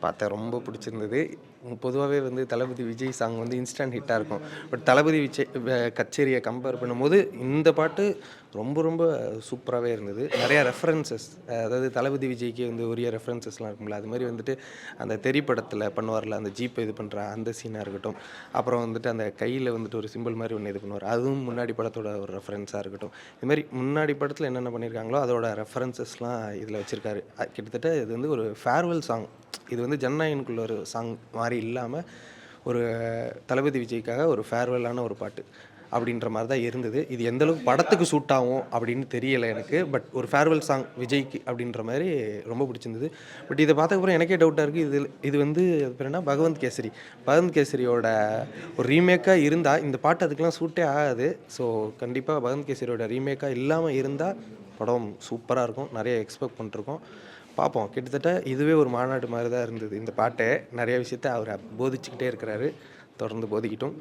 பார்த்தேன். ரொம்ப பிடிச்சிருந்தது. பொதுவாவே வந்து தளபதி விஜய் சாங் வந்து இன்ஸ்டன்ட் ஹிட்டா இருக்கும். பட் தளபதி விஜய் கச்சேரிய கம்பேர் பண்ணும்போது, இந்த பாட்டு ரொம்ப ரொம்ப சூப்பராவே இருந்தது. நெறைய ரெஃபரன்ஸஸ் அதாவது தளபதி விஜய்க்கு வந்து உரிய ரெஃபரன்ஸஸ்லாம் இருக்கும்ல. அது மாரி வந்துட்டு அந்த தெறி படத்தில பண்ணுவார்ல, அந்த ஜீப்ப இது பண்ற அந்த சீனா இருக்கட்டும். அப்புறம் வந்துட்டு அந்த கையில வந்துட்டு ஒரு சிம்பல் மாரி ஒண்ணு இது பண்ணுவாரு. அதுவும் முன்னாடி படத்தோட ஒரு ரெஃபரன்ஸா இருக்கட்டும். இது மாரி முன்னாடி படத்தில என்னென்ன பண்ணியிருக்காங்களோ, அதோட ரெஃபரன்ஸஸ்லாம் இதில வச்சிருக்காரு. கிட்டத்தட்ட இது வந்து ஒரு ஃபேர்வெல் சாங். இது வந்து ஜனநாயகனுக்குள்ள ஒரு சாங் மாரி இல்லாம, ஒரு தளபதி விஜய்க்காக ஒரு ஃபேர்வெல்லான ஒரு பாட்டு. அப்படின்ற மாரி தான் இருந்தது. இது எந்த அளவுக்கு படத்துக்கு சூட் ஆகும் அப்படின்னு தெரியல எனக்கு. பட் ஒரு ஃபேர்வெல் சாங் விஜய்க்கு அப்படின்ற மாரி ரொம்ப பிடிச்சிருந்தது. பட் இத பார்த்ததுக்கப்புறம் எனக்கே டவுட்டா இருக்கு. இது வந்து அது பேர் என்ன? பகவந்த் கேசரி. பகவந்த் கேசரியோட ஒரு ரீமேக்கா இருந்தா, இந்த பாட்டு அதுக்கெல்லாம் சூட்டே ஆகாது. ஸோ கண்டிப்பா பகவந்த் கேசரியோட ரீமேக்கா இல்லாம இருந்தா, படம் சூப்பரா இருக்கும். நெறைய எக்ஸ்பெக்ட் பண்ணிட்டுருக்கோம். பார்ப்போம். கிட்டத்தட்ட இதுவே ஒரு மாநாடு மாரி தான் இருந்தது. இந்த பாட்டே நெறைய விஷயத்த அவரு போதிச்சுக்கிட்டே இருக்கிறாரு. தொடர்ந்து போதிக்கட்டும்.